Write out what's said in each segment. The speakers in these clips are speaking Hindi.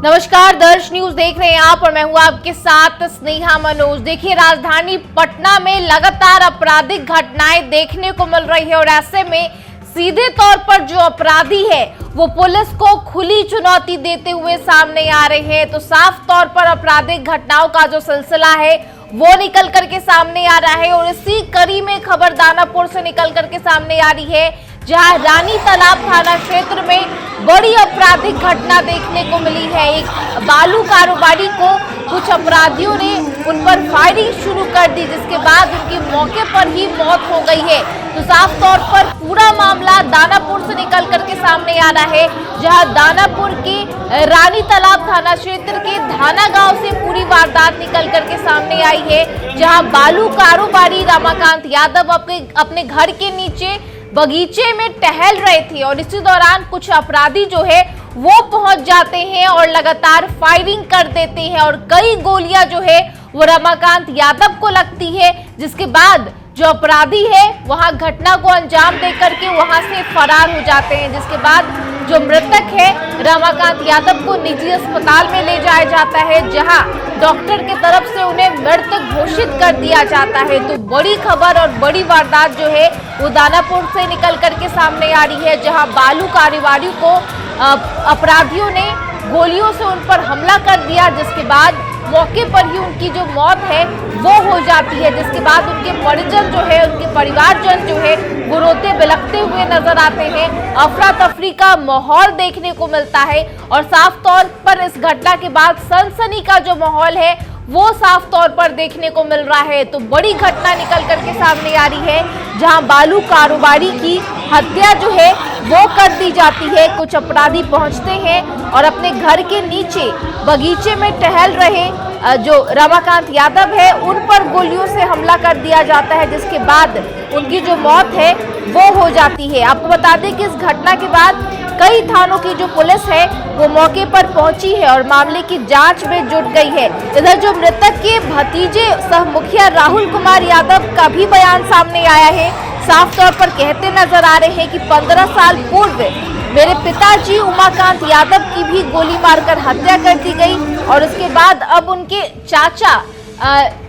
नमस्कार, दर्श न्यूज देख रहे हैं आप और मैं हूं आपके साथ स्नेहा मनोज। देखिए, राजधानी पटना में लगातार आपराधिक घटनाएं देखने को मिल रही है और ऐसे में सीधे तौर पर जो अपराधी है वो पुलिस को खुली चुनौती देते हुए सामने आ रहे हैं। तो साफ तौर पर आपराधिक घटनाओं का जो सिलसिला है वो निकल करके सामने आ रहा है और इसी कड़ी में खबर दानापुर से निकल करके सामने आ रही है, जहां रानी तालाब थाना क्षेत्र में बड़ी आपराधिक घटना देखने को मिली है। एक बालू कारोबारी को कुछ अपराधियों ने उन पर फायरिंग शुरू कर दी, जिसके बाद उनकी मौके पर ही मौत हो गई है। तो साफ तौर पर पूरा मामला दानापुर से निकल करके सामने आ रहा है, जहां दानापुर के रानी तालाब थाना क्षेत्र के धाना गांव से पूरी वारदात निकल करके सामने आई है, जहां बालू कारोबारी रमाकांत यादव अपने घर के नीचे बगीचे में टहल रहे थे और इसी दौरान कुछ अपराधी जो है वो पहुंच जाते हैं और लगातार फायरिंग कर देते हैं और कई गोलियां जो है वो रमाकांत यादव को लगती है, जिसके बाद जो अपराधी है वहां घटना को अंजाम देकर के वहां से फरार हो जाते हैं। जिसके बाद जो मृतक है रमाकांत यादव को निजी अस्पताल में ले जाया जाता है, जहां डॉक्टर की तरफ से उन्हें मृत घोषित कर दिया जाता है। तो बड़ी खबर और बड़ी वारदात जो है वो दानापुर से निकल करके सामने आ रही है, जहां बालू कारोबारी को अपराधियों ने गोलियों से उन पर हमला कर दिया, जिसके बाद मौके पर ही उनकी जो मौत है वो हो जाती है। जिसके बाद उनके परिजन जो है, उनके परिवारजन जो है वो रोते बिलखते हुए नजर आते हैं। अफरा तफरी का माहौल देखने को मिलता है और साफ तौर पर इस घटना के बाद सनसनी का जो माहौल है वो साफ तौर पर देखने को मिल रहा है। तो बड़ी घटना निकल करके सामने आ रही है, जहां बालू कारोबारी की हत्या जो है वो कर दी जाती है। कुछ अपराधी पहुंचते हैं और अपने घर के नीचे बगीचे में टहल रहे जो रमाकांत यादव है उन पर गोलियों से हमला कर दिया जाता है, जिसके बाद उनकी जो मौत है वो हो जाती है। आपको बता दें कि इस घटना के बाद कई थानों की जो पुलिस है वो मौके पर पहुंची है और मामले की जांच में जुट गई है। इधर जो मृतक के भतीजे सह मुखिया राहुल कुमार यादव का भी बयान सामने आया है। साफ तौर पर कहते नजर आ रहे हैं कि 15 साल पूर्व मेरे पिताजी उमाकांत यादव की भी गोली मारकर हत्या कर दी गई और उसके बाद अब उनके चाचा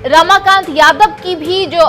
रमाकांत यादव की भी जो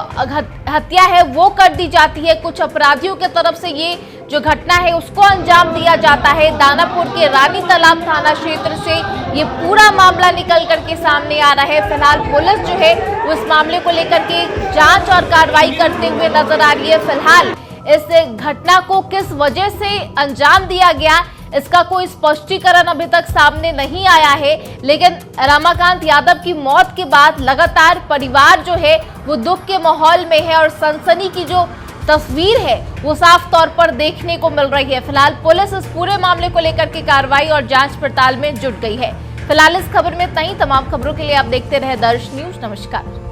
हत्या है वो कर दी जाती है। कुछ अपराधियों के तरफ से ये जो घटना है उसको अंजाम दिया जाता है। दानापुर के रानी तालाब थाना क्षेत्र से ये पूरा मामला निकल करके सामने आ रहा है। फिलहाल पुलिस जो है उस मामले को लेकर के जांच और कार्रवाई करते हुए नजर आ रही है। फिलहाल इस घटना को किस वजह से अंजाम दिया गया इसका कोई स्पष्टीकरण अभी तक सामने नहीं आया है, लेकिन रमाकांत यादव की मौत के बाद लगातार परिवार जो है वो दुख के माहौल में है और सनसनी की जो तस्वीर है वो साफ तौर पर देखने को मिल रही है। फिलहाल पुलिस इस पूरे मामले को लेकर के कार्रवाई और जांच पड़ताल में जुट गई है। फिलहाल इस खबर में इतना ही। तमाम खबरों के लिए आप देखते रहे दर्श न्यूज। नमस्कार।